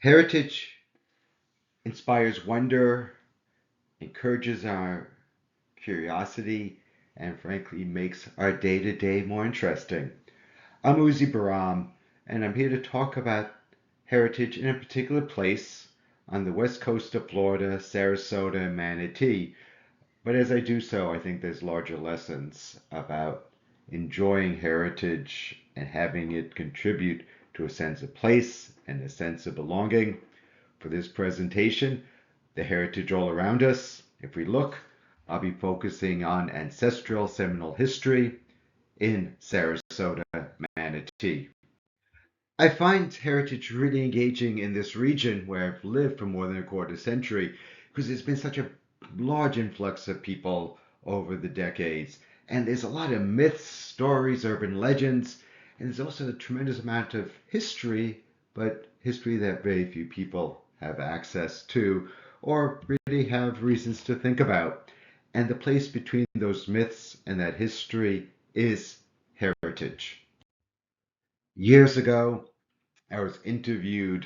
Heritage inspires wonder, encourages our curiosity, and frankly makes our day to day more interesting. I'm Uzi Baram, and I'm here to talk about heritage in a particular place on the west coast of Florida, Sarasota, and Manatee. But as I do so, I think there's larger lessons about enjoying heritage and having it contribute to a sense of place and a sense of belonging. For this presentation, the heritage all around us. If we look, I'll be focusing on ancestral Seminole history in Sarasota, Manatee. I find heritage really engaging in this region where I've lived for more than a quarter century because there's been such a large influx of people over the decades. And there's a lot of myths, stories, urban legends, and there's also a tremendous amount of history, but history that very few people have access to or really have reasons to think about. And the place between those myths and that history is heritage. Years ago, I was interviewed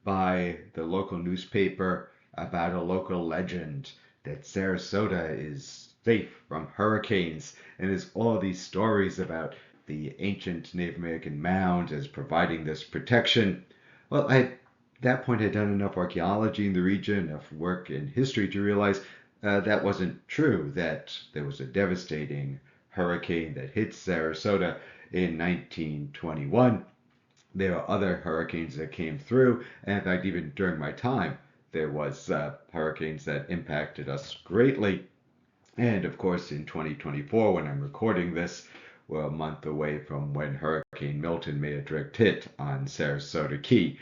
by the local newspaper about a local legend that Sarasota is safe from hurricanes, and there's all these stories about the ancient Native American mounds as providing this protection. Well, at that point, I'd done enough archaeology in the region, enough work in history to realize that wasn't true, that there was a devastating hurricane that hit Sarasota in 1921. There are other hurricanes that came through, and in fact, even during my time, there was hurricanes that impacted us greatly. And of course, in 2024, when I'm recording this, we're a month away from when Hurricane Milton made a direct hit on Sarasota Key.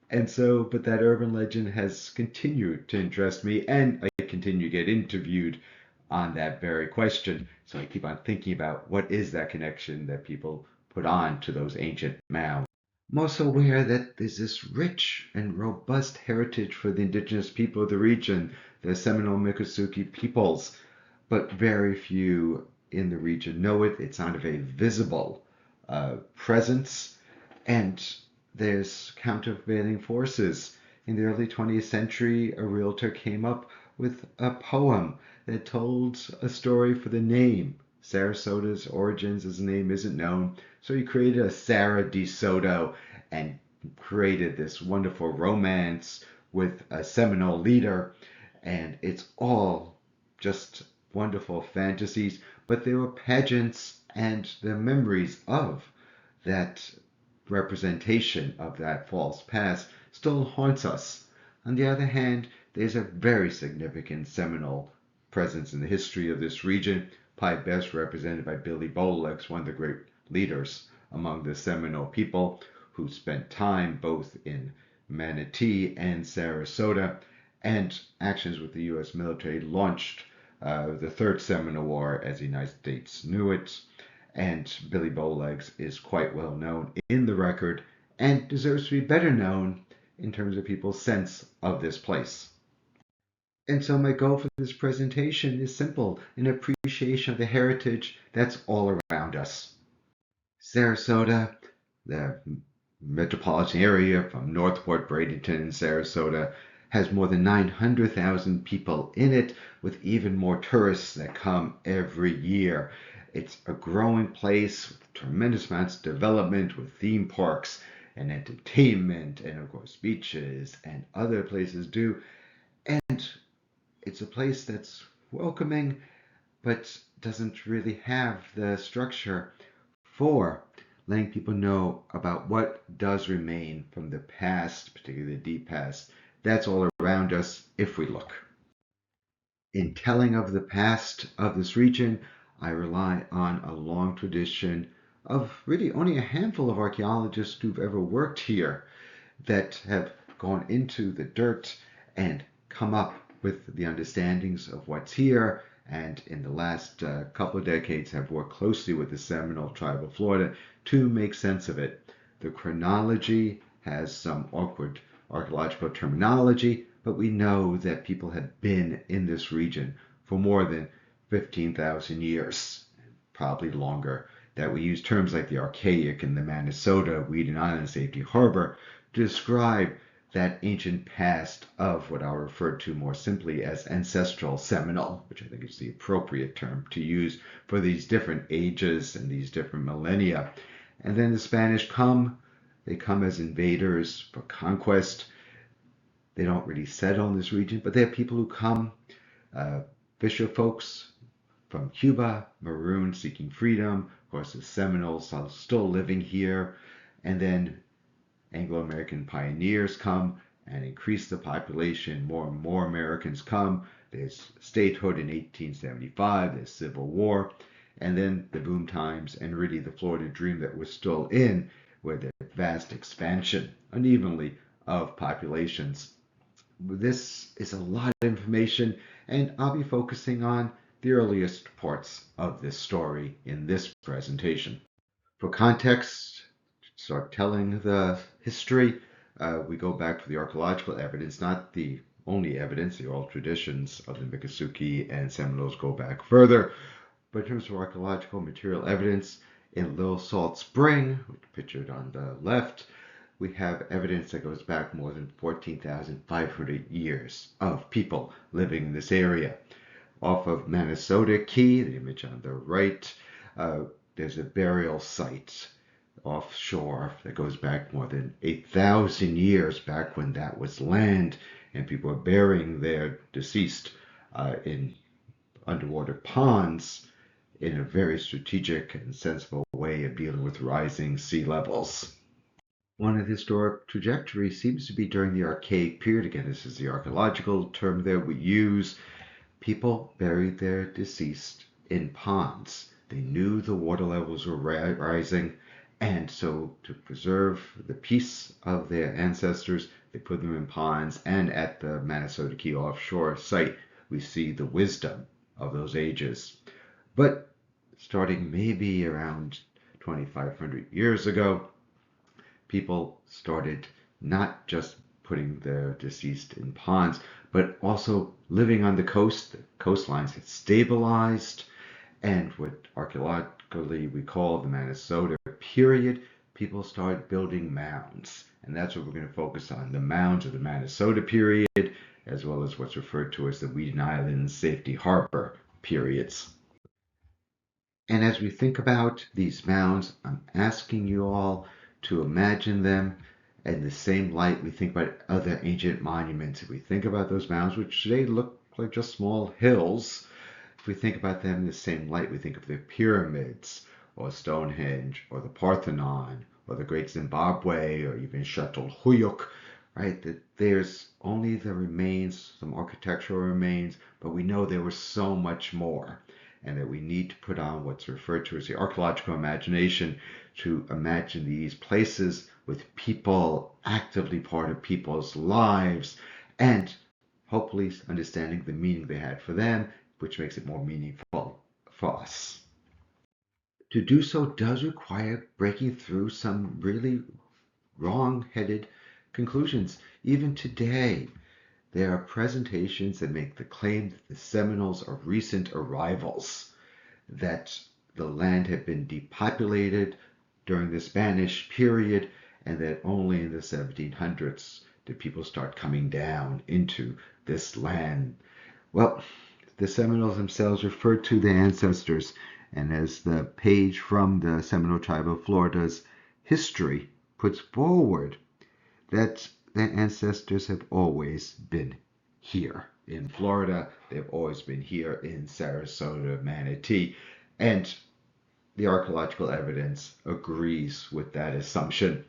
And so, but that urban legend has continued to interest me, and I continue to get interviewed on that very question. So I keep on thinking about what is that connection that people put on to those ancient mounds. I'm also aware that there's this rich and robust heritage for the indigenous people of the region, the Seminole Miccosukee peoples, but very few in the region know it. It's not a very visible presence, and there's countervailing forces. In the early 20th century, a realtor came up with a poem that told a story for the name. Sarasota's origins as a name isn't known, so he created a Sarah de Soto and created this wonderful romance with a Seminole leader, and it's all just wonderful fantasies, but there were pageants and the memories of that representation of that false past still haunts us. On the other hand, there's a very significant Seminole presence in the history of this region, probably best represented by Billy Bowlegs, one of the great leaders among the Seminole people who spent time both in Manatee and Sarasota, and actions with the U.S. military launched the Third Seminole War as the United States knew it. And Billy Bowlegs is quite well known in the record and deserves to be better known in terms of people's sense of this place. And so my goal for this presentation is simple, an appreciation of the heritage that's all around us. Sarasota, the metropolitan area from Northport, Bradenton, and Sarasota, has more than 900,000 people in it, with even more tourists that come every year. It's a growing place with tremendous amounts of development, with theme parks and entertainment, and of course beaches and other places do. And it's a place that's welcoming, but doesn't really have the structure for letting people know about what does remain from the past, particularly the deep past. That's all around us if we look. In telling of the past of this region, I rely on a long tradition of really only a handful of archaeologists who've ever worked here that have gone into the dirt and come up with the understandings of what's here, and in the last couple of decades have worked closely with the Seminole tribe of Florida to make sense of it. The chronology has some awkward archaeological terminology, but we know that people have been in this region for more than 15,000 years, probably longer, that we use terms like the Archaic and the Minnesota, Weeden Island, Safety Harbor to describe that ancient past of what I'll refer to more simply as ancestral Seminole, which I think is the appropriate term to use for these different ages and these different millennia. And then the Spanish come, they come as invaders for conquest. They don't really settle in this region, but they have people who come, fisher folks from Cuba, marooned, seeking freedom. Of course, the Seminoles are still living here. And then Anglo-American pioneers come and increase the population. More and more Americans come. There's statehood in 1875. There's Civil War. And then the boom times and really the Florida dream that we're still in, where the vast expansion unevenly of populations. This is a lot of information, and I'll be focusing on the earliest parts of this story in this presentation. For context, to start telling the history, we go back for the archaeological evidence, not the only evidence. The oral traditions of the Miccosukee and Seminoles go back further. But in terms of archaeological material evidence, in Little Salt Spring, pictured on the left, we have evidence that goes back more than 14,500 years of people living in this area. Off of Manatee Key, the image on the right, there's a burial site offshore that goes back more than 8,000 years, back when that was land, and people were burying their deceased in underwater ponds in a very strategic and sensible way of dealing with rising sea levels. One of the historic trajectories seems to be during the Archaic period. Again, this is the archaeological term that we use. People buried their deceased in ponds. They knew the water levels were rising, and so to preserve the peace of their ancestors, they put them in ponds. And at the Manatee Key offshore site, we see the wisdom of those ages. But starting maybe around 2,500 years ago, people started not just putting their deceased in ponds, but also living on the coast. The coastlines had stabilized, and what archaeologically we call the Minnesota period, people started building mounds. And that's what we're going to focus on, the mounds of the Minnesota period, as well as what's referred to as the Weeden Islands Safety Harbor periods. And as we think about these mounds, I'm asking you all to imagine them in the same light we think about other ancient monuments. If we think about those mounds, which today look like just small hills, if we think about them in the same light, we think of the pyramids, or Stonehenge, or the Parthenon, or the Great Zimbabwe, or even Çatalhöyük, right? That there's only the remains, some architectural remains, but we know there was so much more, and that we need to put on what's referred to as the archaeological imagination to imagine these places with people actively part of people's lives, and hopefully understanding the meaning they had for them, which makes it more meaningful for us. To do so does require breaking through some really wrong-headed conclusions. Even today, there are presentations that make the claim that the Seminoles are recent arrivals, that the land had been depopulated during the Spanish period, and that only in the 1700s did people start coming down into this land. Well, the Seminoles themselves referred to their ancestors, and as the page from the Seminole tribe of Florida's history puts forward, that their ancestors have always been here in Florida. They've always been here in Sarasota, Manatee, and the archaeological evidence agrees with that assumption,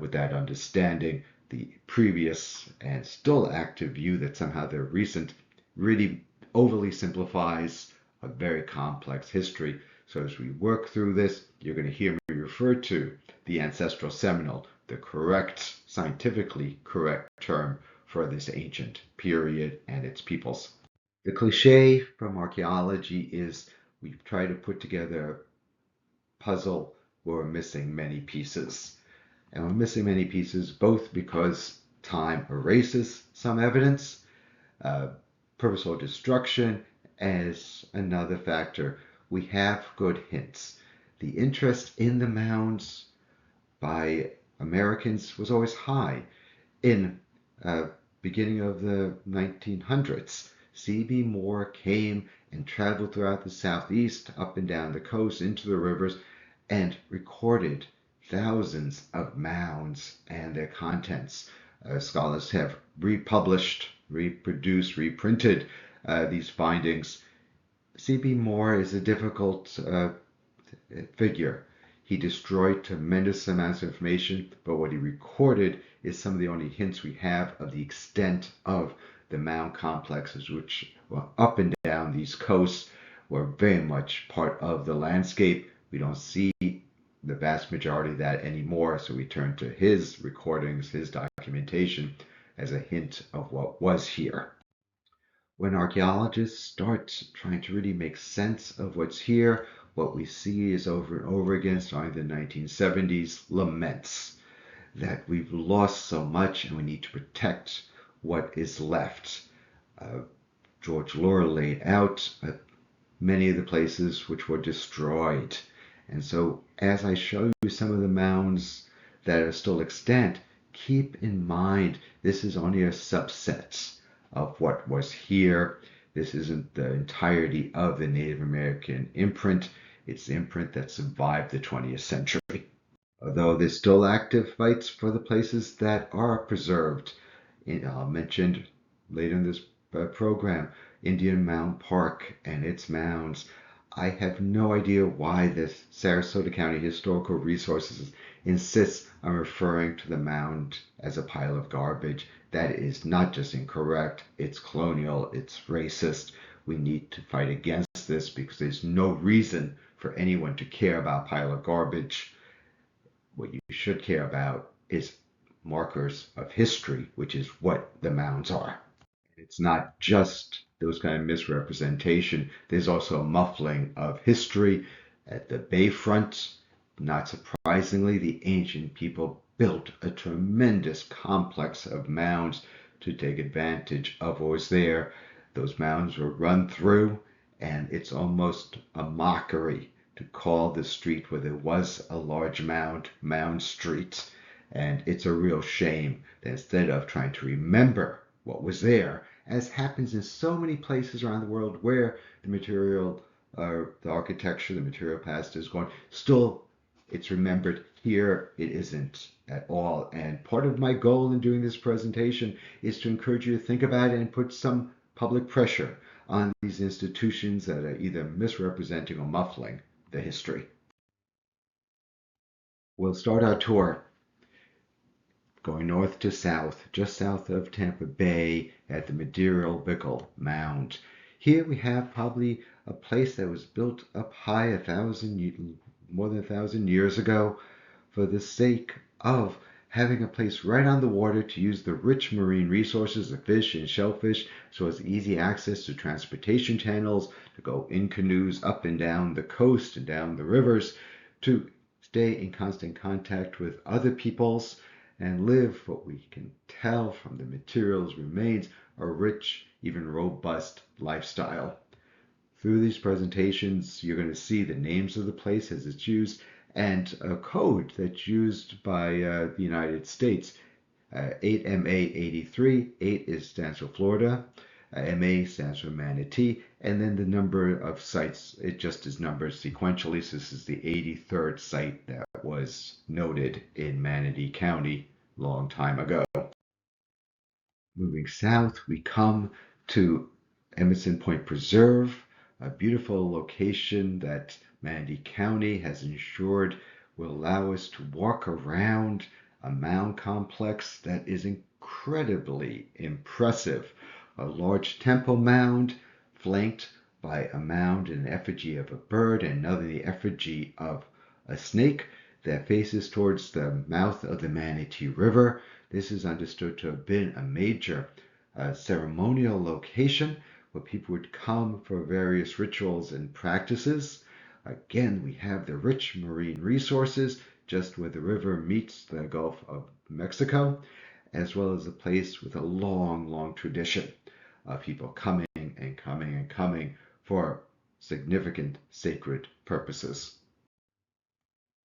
with that understanding. The previous and still active view that somehow they're recent really overly simplifies a very complex history. So as we work through this, you're going to hear me refer to the ancestral Seminole, the correct, scientifically correct term for this ancient period and its peoples. The cliche from archaeology is we try to put together a puzzle where we're missing many pieces. And we're missing many pieces both because time erases some evidence, purposeful destruction as another factor. We have good hints. The interest in the mounds by Americans was always high. In beginning of the 1900s, C.B. Moore came and traveled throughout the Southeast, up and down the coast, into the rivers, and recorded thousands of mounds and their contents. Scholars have republished, reproduced, reprinted these findings. C.B. Moore is a difficult figure. He destroyed tremendous amounts of information, but what he recorded is some of the only hints we have of the extent of the mound complexes, which were up and down these coasts, were very much part of the landscape. We don't see the vast majority of that anymore, so we turn to his recordings, his documentation, as a hint of what was here. When archaeologists start trying to really make sense of what's here, what we see is over and over again, starting in the 1970s, laments that we've lost so much and we need to protect what is left. George Laurer laid out many of the places which were destroyed. And so as I show you some of the mounds that are still extant, keep in mind this is only a subset of what was here. This isn't the entirety of the Native American imprint. It's the imprint that survived the 20th century. Although there's still active fights for the places that are preserved. I'll mention later in this program, Indian Mound Park and its mounds. I have no idea why the Sarasota County Historical Resources insists on referring to the mound as a pile of garbage. That is not just incorrect, it's colonial, it's racist. We need to fight against this because there's no reason for anyone to care about a pile of garbage. What you should care about is markers of history, which is what the mounds are. It's not just those kind of misrepresentation. There's also a muffling of history. At the bayfront, not surprisingly, the ancient people built a tremendous complex of mounds to take advantage of what was there. Those mounds were run through, and it's almost a mockery to call the street where there was a large Mound Street. And it's a real shame that instead of trying to remember what was there, as happens in so many places around the world where the material, the architecture, the material past is gone, still it's remembered. Here it isn't at all. And part of my goal in doing this presentation is to encourage you to think about it and put some public pressure on these institutions that are either misrepresenting or muffling the history. We'll start our tour going north to south, just south of Tampa Bay at the Madeira Mound. Here we have probably a place that was built up high more than 1,000 years ago for the sake of having a place right on the water to use the rich marine resources of fish and shellfish, so as easy access to transportation channels, to go in canoes up and down the coast and down the rivers, to stay in constant contact with other peoples, and live what we can tell from the materials remains a rich, even robust lifestyle. Through these presentations, you're going to see the names of the place as it's used and a code that's used by the United States. 8MA83, 8 stands for Florida, MA stands for Manatee, and then the number of sites, it just is numbered sequentially. So this is the 83rd site that was noted in Manatee County a long time ago. Moving south, we come to Emerson Point Preserve, a beautiful location that Manatee County has ensured will allow us to walk around a mound complex that is incredibly impressive. A large temple mound flanked by a mound in effigy of a bird and another in the effigy of a snake that faces towards the mouth of the Manatee River. This is understood to have been a major ceremonial location where people would come for various rituals and practices. Again, we have the rich marine resources just where the river meets the Gulf of Mexico, as well as a place with a long, long tradition of people coming and coming and coming for significant sacred purposes.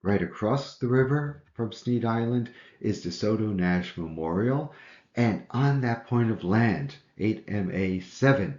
Right across the river from Sneed Island is DeSoto National Memorial, and on that point of land, 8MA7,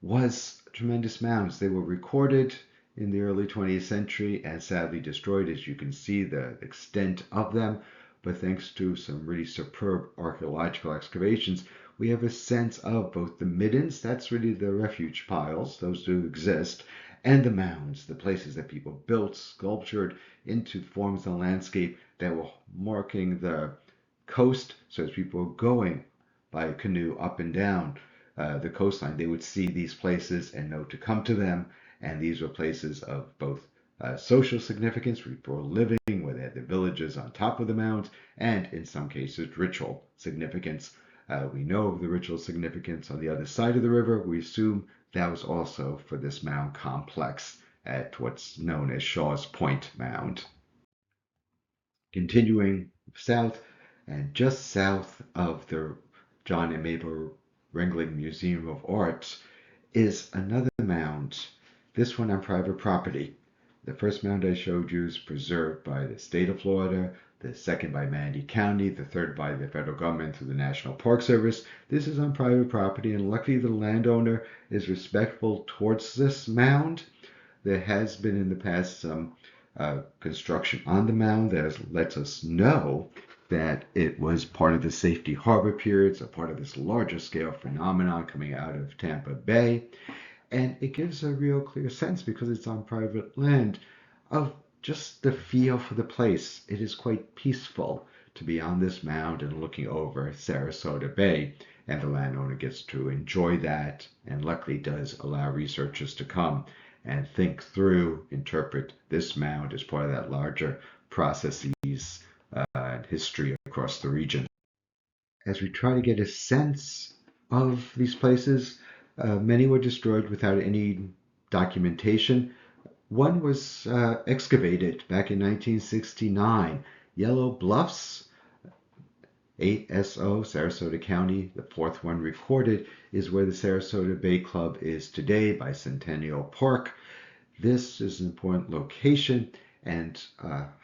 was tremendous mounds. They were recorded in the early 20th century and sadly destroyed, as you can see the extent of them. But thanks to some really superb archaeological excavations, we have a sense of both the middens, that's really the refuge piles, those do exist, and the mounds, the places that people built, sculptured into forms of the landscape that were marking the coast. So as people were going by canoe up and down the coastline, they would see these places and know to come to them. And these were places of both social significance, where people were living, where they had the villages on top of the mounds, and in some cases, ritual significance. We know of the ritual significance on the other side of the river. We assume that was also for this mound complex at what's known as Shaw's Point Mound. Continuing south, and just south of the John and Mabel Ringling Museum of Art is another mound, this one on private property. The first mound I showed you is preserved by the state of Florida, the second by Manatee County, the third by the federal government through the National Park Service. This is on private property, and luckily the landowner is respectful towards this mound. There has been in the past some construction on the mound that lets us know that it was part of the safety harbor period, so part of this larger scale phenomenon coming out of Tampa Bay. And it gives a real clear sense, because it's on private land, of just the feel for the place. It is quite peaceful to be on this mound and looking over Sarasota Bay, and the landowner gets to enjoy that, and luckily does allow researchers to come and think through, interpret this mound as part of that larger processes and history across the region. As we try to get a sense of these places, many were destroyed without any documentation. One was excavated back in 1969. Yellow Bluffs, 8SO, Sarasota County. The fourth one recorded is where the Sarasota Bay Club is today, by Centennial Park. This is an important location, and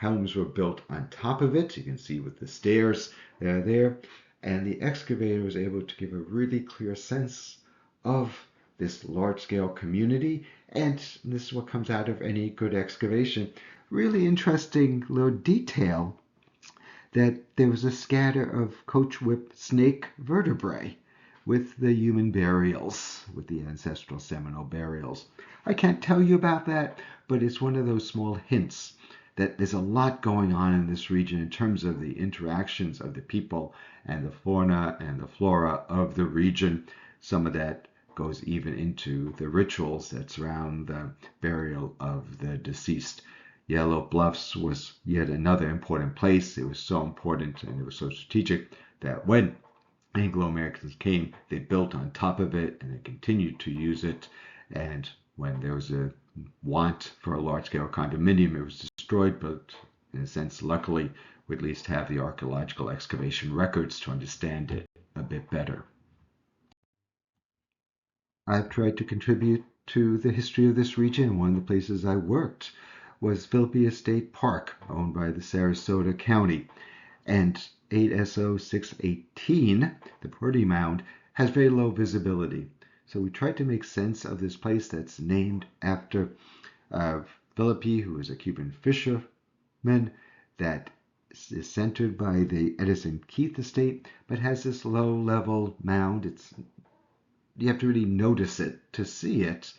homes were built on top of it. You can see with the stairs that are there. And the excavator was able to give a really clear sense of this large-scale community, and this is what comes out of any good excavation. Really interesting little detail that there was a scatter of coach whip snake vertebrae with the human burials, with the ancestral Seminole burials. I can't tell you about that, but it's one of those small hints that there's a lot going on in this region in terms of the interactions of the people and the fauna and the flora of the region. Some of that goes even into the rituals that surround the burial of the deceased. Yellow Bluffs was yet another important place. It was so important and it was so strategic that when Anglo-Americans came, they built on top of it and they continued to use it. And when there was a want for a large-scale condominium, it was destroyed, but in a sense, luckily, we at least have the archaeological excavation records to understand it a bit better. I've tried to contribute to the history of this region. One of the places I worked was Philippi State Park, owned by the Sarasota County. And 8SO 618, the Purdy Mound, has very low visibility. So we tried to make sense of this place that's named after Philippi, who is a Cuban fisherman, that is centered by the Edison Keith estate, but has this low-level mound. You have to really notice it to see it.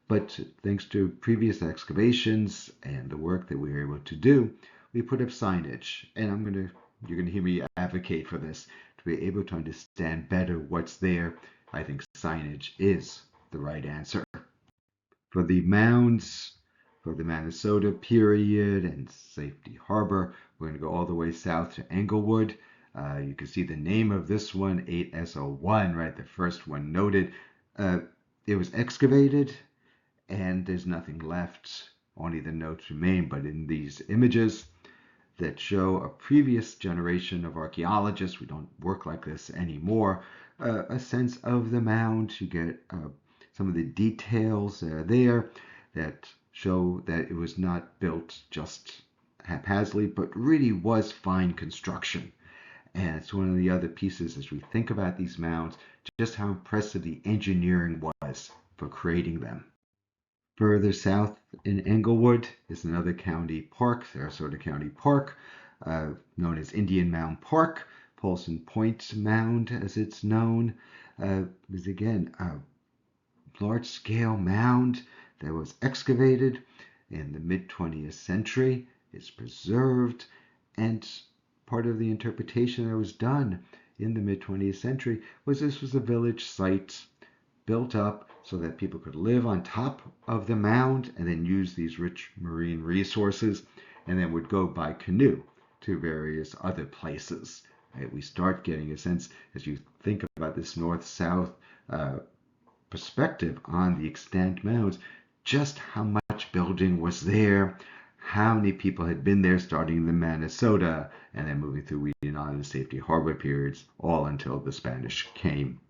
But thanks to previous excavations and the work that we were able to do, we put up signage. And you're going to hear me advocate for this. To be able to understand better what's there, I think signage is the right answer. For the mounds, for the Minnesota period and Safety Harbor, we're going to go all the way south to Englewood. You can see the name of this one, 8SO1, right? The first one noted. It was excavated, and there's nothing left. Only the notes remain. But in these images that show a previous generation of archaeologists, we don't work like this anymore, a sense of the mound. You get some of the details there that show that it was not built just haphazardly, but really was fine construction. And it's one of the other pieces as we think about these mounds, just how impressive the engineering was for creating them. Further south in Englewood is another county park, Sarasota County Park, known as Indian Mound Park. Paulson Point Mound, as it's known, is again a large-scale mound that was excavated in the mid-20th century. It's preserved, and part of the interpretation that was done in the mid-20th century was this was a village site built up so that people could live on top of the mound and then use these rich marine resources, and then would go by canoe to various other places. Right? We start getting a sense as you think about this north-south perspective on the extant mounds, just how much building was there, how many people had been there starting in the Minnesota and then moving through Weedon Island and Safety Harbor periods, all until the Spanish came.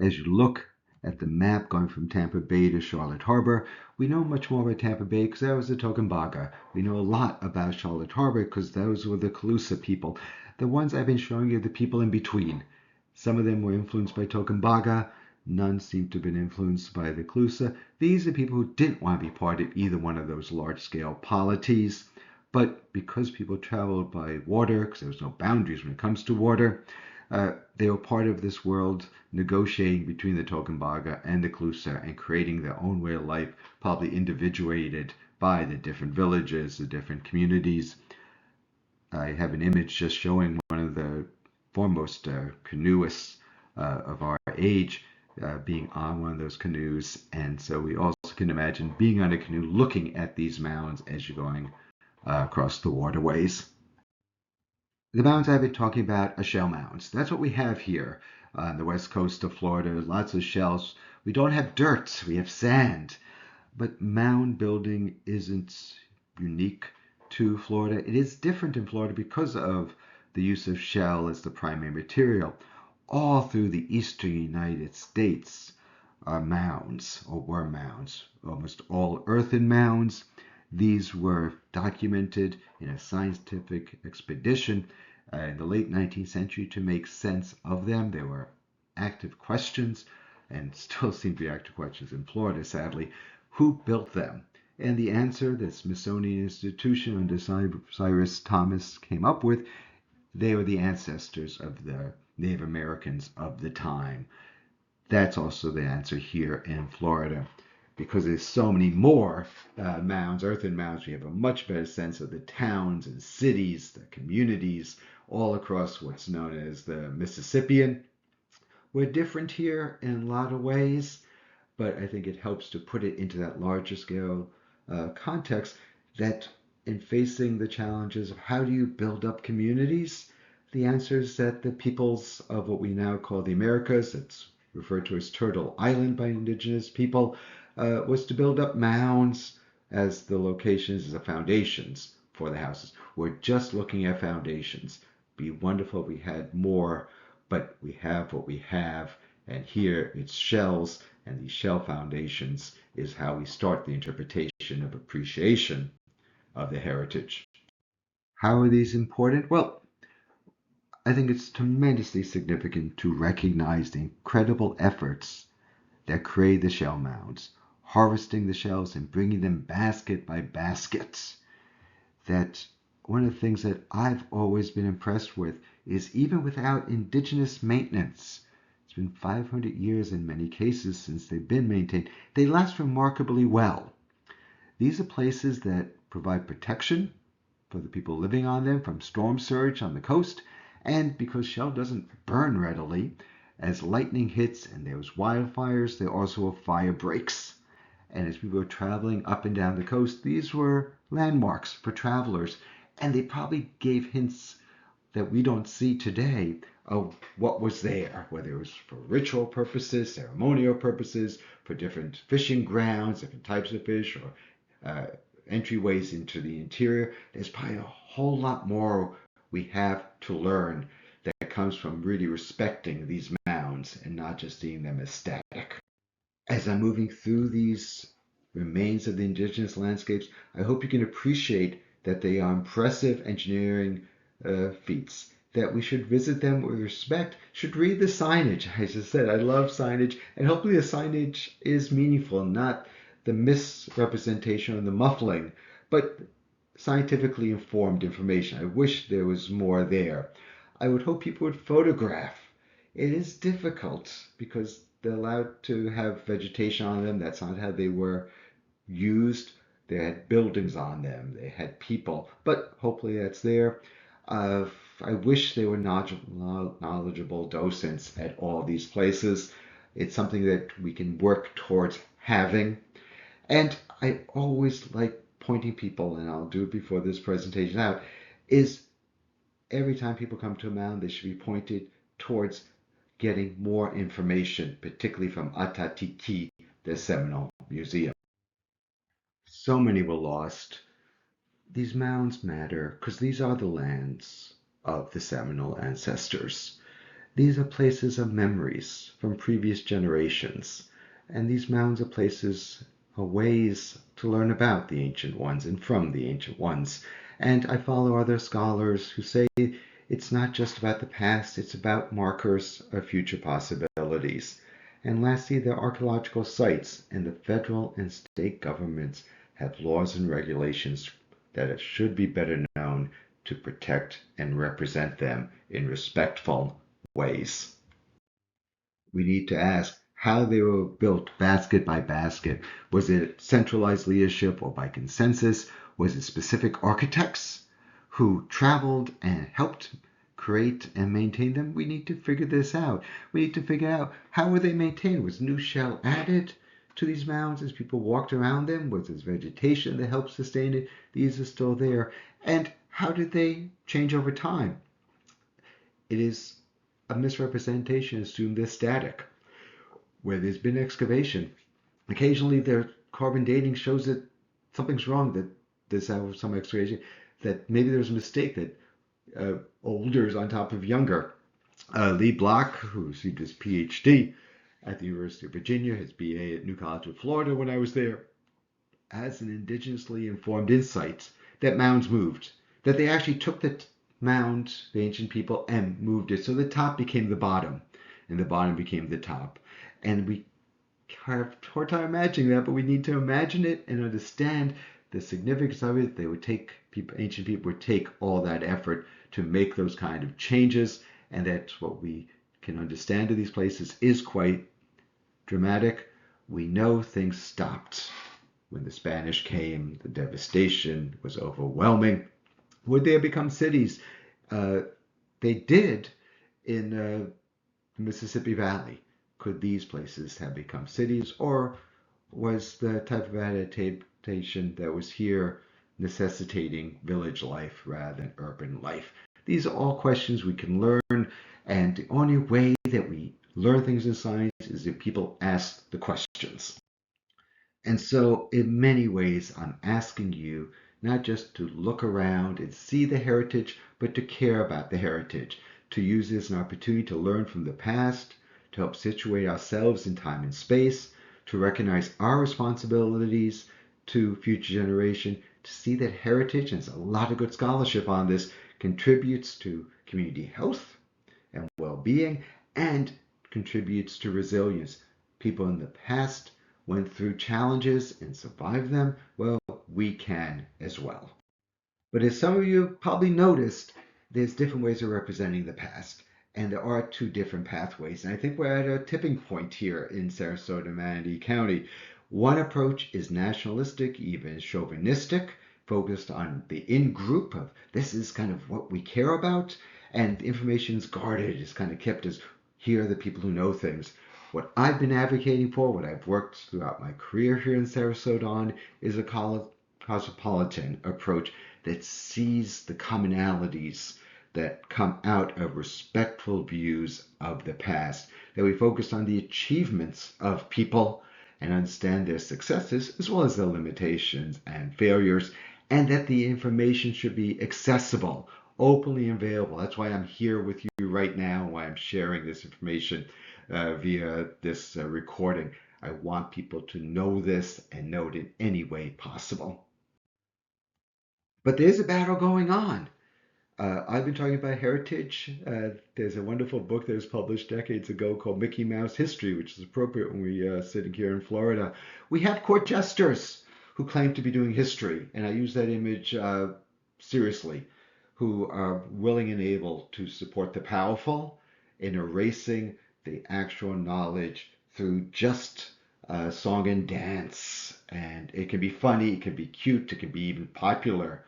As you look at the map going from Tampa Bay to Charlotte Harbor, we know much more about Tampa Bay because that was the Tocumbaga. We know a lot about Charlotte Harbor because those were the Calusa people. The ones I've been showing you are the people in between. Some of them were influenced by Tocumbaga. None seem to have been influenced by the Calusa. These are people who didn't want to be part of either one of those large-scale polities. But because people traveled by water, because there was no boundaries when it comes to water, they were part of this world negotiating between the Tocumbaga and the Calusa and creating their own way of life, probably individuated by the different villages, the different communities. I have an image just showing one of the foremost canoeists of our age being on one of those canoes. And so we also can imagine being on a canoe looking at these mounds as you're going across the waterways. The mounds I've been talking about are shell mounds. That's what we have here on the west coast of Florida. Lots of shells. We don't have dirt, we have sand. But mound building isn't unique to Florida. It is different in Florida because of the use of shell as the primary material. All through the eastern United States are mounds, or were mounds, almost all earthen mounds. These were documented in a scientific expedition in the late 19th century to make sense of them. There were active questions, and still seem to be active questions in Florida, sadly. Who built them? And the answer the Smithsonian Institution under Cyrus Thomas came up with, they were the ancestors of the Native Americans of the time. That's also the answer here in Florida. Because there's so many more mounds, earthen mounds, we have a much better sense of the towns and cities, the communities, all across what's known as the Mississippian. We're different here in a lot of ways, but I think it helps to put it into that larger scale context that in facing the challenges of how do you build up communities, the answer is that the peoples of what we now call the Americas, it's referred to as Turtle Island by Indigenous people, was to build up mounds as the locations, as the foundations for the houses. We're just looking at foundations. Be wonderful if we had more, but we have what we have, and here it's shells, and these shell foundations is how we start the interpretation of appreciation of the heritage. How are these important? Well, I think it's tremendously significant to recognize the incredible efforts that create the shell mounds, harvesting the shells and bringing them basket by basket. That one of the things that I've always been impressed with is even without indigenous maintenance, it's been 500 years in many cases since they've been maintained, they last remarkably well. These are places that provide protection for the people living on them from storm surge on the coast, and because shell doesn't burn readily, as lightning hits and there's wildfires, there also are fire breaks. And as people were traveling up and down the coast, these were landmarks for travelers, and they probably gave hints that we don't see today of what was there, whether it was for ritual purposes, ceremonial purposes, for different fishing grounds, different types of fish, or entryways into the interior. There's probably a whole lot more we have to learn that comes from really respecting these mounds and not just seeing them as static. As I'm moving through these remains of the indigenous landscapes, I hope you can appreciate that they are impressive engineering feats, that we should visit them with respect, should read the signage. I just said I love signage, and hopefully the signage is meaningful, not the misrepresentation or the muffling, but scientifically informed information. I wish there was more there. I would hope people would photograph. It is difficult because they're allowed to have vegetation on them. That's not how they were used. They had buildings on them, they had people, but hopefully that's there. Uh, I wish they were knowledgeable docents at all these places. It's something that we can work towards having. And I always like pointing people, and I'll do it before this presentation out, is every time people come to a mound, they should be pointed towards getting more information, particularly from Atatiki, the Seminole Museum. So many were lost. These mounds matter because these are the lands of the Seminole ancestors. These are places of memories from previous generations. And these mounds are places, are ways to learn about the ancient ones and from the ancient ones. And I follow other scholars who say it's not just about the past, it's about markers of future possibilities. And lastly, the archaeological sites, and the federal and state governments have laws and regulations that should be better known to protect and represent them in respectful ways. We need to ask how they were built basket by basket. Was it centralized leadership or by consensus? Was it specific architects who traveled and helped create and maintain them? We need to figure this out. We need to figure out how were they maintained? Was new shell added to these mounds as people walked around them? Was there vegetation that helped sustain it? These are still there. And how did they change over time? It is a misrepresentation to assume they're static. Where there's been excavation, occasionally their carbon dating shows that something's wrong, that there's some excavation, that maybe there's a mistake, that older is on top of younger. Lee Block, who received his PhD at the University of Virginia, his BA at New College of Florida when I was there, has an indigenously informed insight that mounds moved, that they actually took the mound, the ancient people, and moved it. So the top became the bottom, and the bottom became the top. And we have a hard time imagining that, but we need to imagine it and understand the significance of it. They would take ancient people would take all that effort to make those kind of changes, and that's what we can understand of these places is quite dramatic. We know things stopped when the Spanish came. The devastation was overwhelming. Would they have become cities? They did in the Mississippi Valley. Could these places have become cities, or was the type of adaptation that was here necessitating village life rather than urban life? These are all questions we can learn, and the only way that we learn things in science is if people ask the questions. And so, in many ways, I'm asking you not just to look around and see the heritage, but to care about the heritage, to use this as an opportunity to learn from the past, to help situate ourselves in time and space, to recognize our responsibilities to future generation, to see that heritage, and there's a lot of good scholarship on this, contributes to community health and well-being, and contributes to resilience. People in the past went through challenges and survived them. Well, we can as well. But as some of you probably noticed, there's different ways of representing the past. And there are two different pathways. And I think we're at a tipping point here in Sarasota, Manatee County. One approach is nationalistic, even chauvinistic, focused on the in-group of this is kind of what we care about. And information is guarded, is kind of kept as here are the people who know things. What I've been advocating for, what I've worked throughout my career here in Sarasota on, is a cosmopolitan approach that sees the commonalities that come out of respectful views of the past, that we focus on the achievements of people and understand their successes as well as their limitations and failures, and that the information should be accessible, openly available. That's why I'm here with you right now, why I'm sharing this information via this recording. I want people to know this and know it in any way possible. But there's a battle going on. I've been talking about heritage. There's a wonderful book that was published decades ago called Mickey Mouse History, which is appropriate when we are sitting here in Florida. We have court jesters who claim to be doing history, and I use that image seriously, who are willing and able to support the powerful in erasing the actual knowledge through just song and dance. And it can be funny, it can be cute, it can be even popular.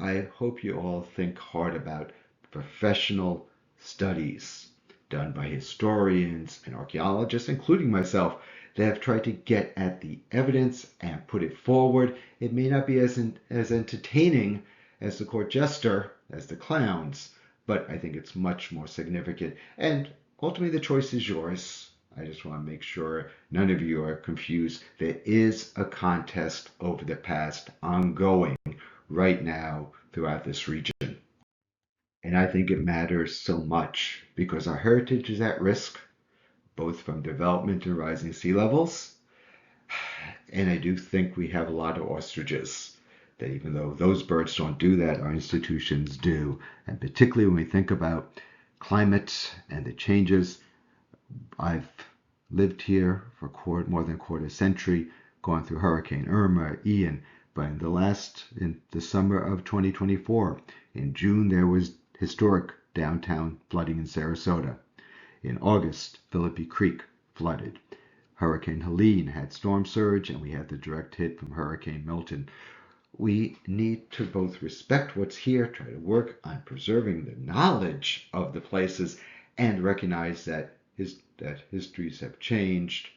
I hope you all think hard about professional studies done by historians and archaeologists, including myself, that have tried to get at the evidence and put it forward. It may not be as entertaining as the court jester, as the clowns, but I think it's much more significant. And ultimately, the choice is yours. I just want to make sure none of you are confused. There is a contest over the past ongoing right now throughout this region. And I think it matters so much because our heritage is at risk, both from development and rising sea levels. And I do think we have a lot of ostriches, that even though those birds don't do that, our institutions do. And particularly when we think about climate and the changes, I've lived here for more than a quarter century, gone through Hurricane Irma, Ian, but in the summer of 2024, in June, there was historic downtown flooding in Sarasota. In August, Philippi Creek flooded. Hurricane Helene had storm surge, and we had the direct hit from Hurricane Milton. We need to both respect what's here, try to work on preserving the knowledge of the places, and recognize that histories have changed,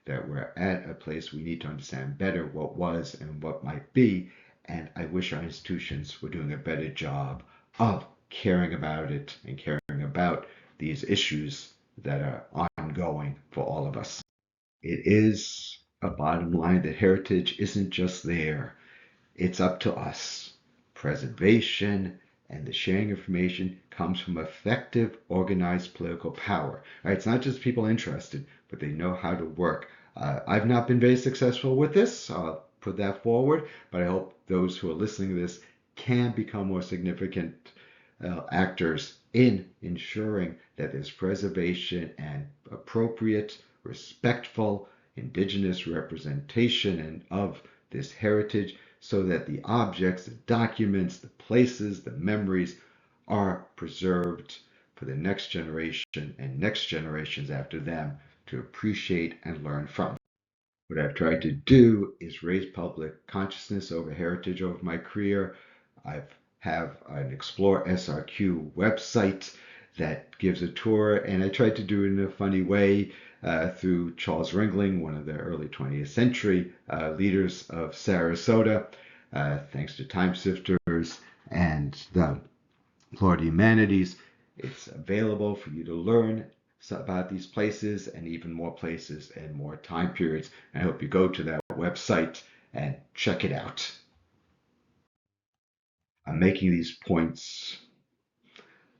that we're at a place we need to understand better what was and what might be. And I wish our institutions were doing a better job of caring about it and caring about these issues that are ongoing for all of us. It is a bottom line that heritage isn't just there. It's up to us. Preservation and the sharing of information comes from effective, organized political power. Right? It's not just people interested, but they know how to work. I've not been very successful with this. I'll put that forward, but I hope those who are listening to this can become more significant actors in ensuring that there's preservation and appropriate, respectful, indigenous representation and of this heritage, so that the objects, the documents, the places, the memories are preserved for the next generation and next generations after them to appreciate and learn from. What I've tried to do is raise public consciousness over heritage over my career. I have an Explore SRQ website that gives a tour, and I tried to do it in a funny way through Charles Ringling, one of the early 20th century leaders of Sarasota, thanks to Time Sifters and the Florida Humanities. It's available for you to learn about these places and even more places and more time periods. I hope you go to that website and check it out. I'm making these points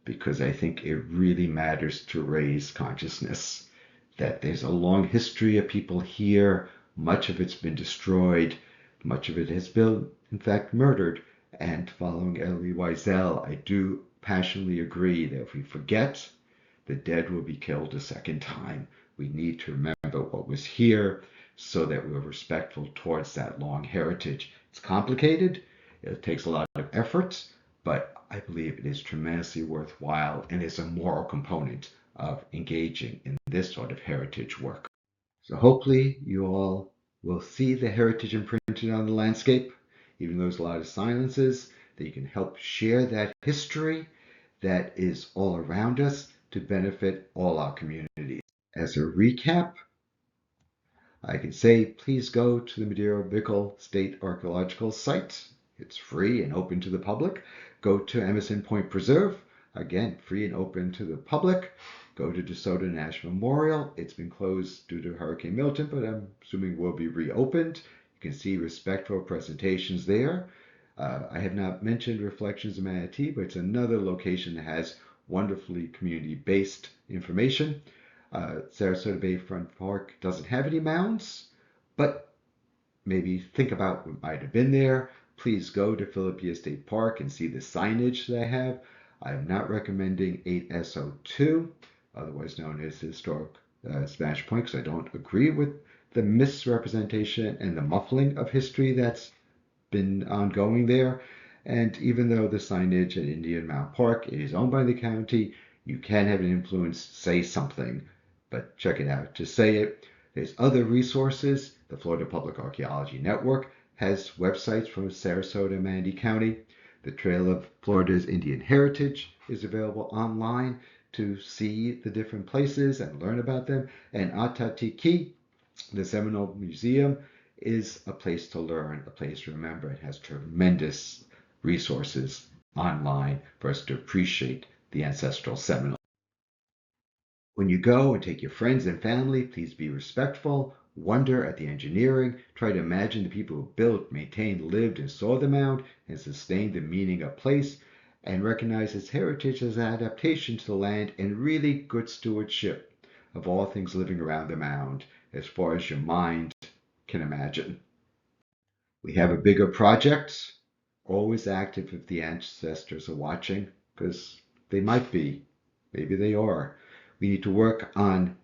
because I think it really matters to raise consciousness that there's a long history of people here. Much of it's been destroyed. Much of it has been, in fact, murdered. And following Elie Wiesel, I do passionately agree that if we forget, the dead will be killed a second time. We need to remember what was here so that we're respectful towards that long heritage. It's complicated. It takes a lot of effort, but I believe it is tremendously worthwhile, and it's a moral component of engaging in this sort of heritage work. So hopefully you all will see the heritage imprinted on the landscape, even though there's a lot of silences, that you can help share that history that is all around us to benefit all our communities. As a recap, I can say please go to the Madeira-Bickle State Archaeological Site. It's free and open to the public. Go to Emerson Point Preserve, again, free and open to the public. Go to DeSoto National Memorial. It's been closed due to Hurricane Milton, but I'm assuming will be reopened. You can see respectful presentations there. I have not mentioned Reflections of Manatee, but it's another location that has wonderfully community-based information. Sarasota Bayfront Park doesn't have any mounds, but maybe think about what might have been there. please go to Philippia State Park and see the signage that I have. I am not recommending 8SO2, otherwise known as Historic Spanish Point, because I don't agree with the misrepresentation and the muffling of history that's been ongoing there. And even though the signage at Indian Mount Park is owned by the county, you can have an influence say something. But check it out. To say it, there's other resources. The Florida Public Archaeology Network has websites from Sarasota and Manatee County. The Trail of Florida's Indian Heritage is available online to see the different places and learn about them. And Atatiki, the Seminole Museum, is a place to learn, a place to remember. It has tremendous resources online for us to appreciate the ancestral Seminole. When you go and take your friends and family, please be respectful, wonder at the engineering, try to imagine the people who built, maintained, lived, and saw the mound, and sustained the meaning of place, and recognize its heritage as an adaptation to the land and really good stewardship of all things living around the mound, as far as your mind can imagine. We have a bigger project, always active if the ancestors are watching, because they might be, maybe they are. We need to work on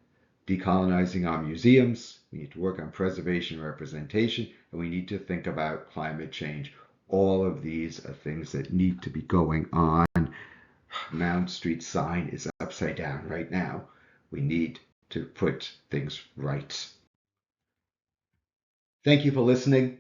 decolonizing our museums, we need to work on preservation and representation, and we need to think about climate change. All of these are things that need to be going on. Mound Street sign is upside down right now. We need to put things right. Thank you for listening.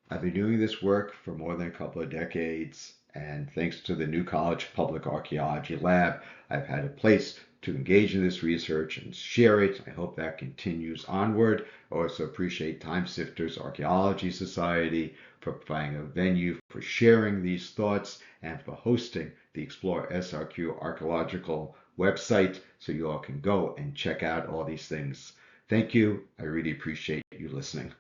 I've been doing this work for more than a couple of decades, and thanks to the New College Public Archaeology Lab, I've had a place to engage in this research and share it. I hope that continues onward. I also appreciate Time Sifters Archaeology Society for providing a venue for sharing these thoughts and for hosting the Explore SRQ archaeological website so you all can go and check out all these things. Thank you. I really appreciate you listening.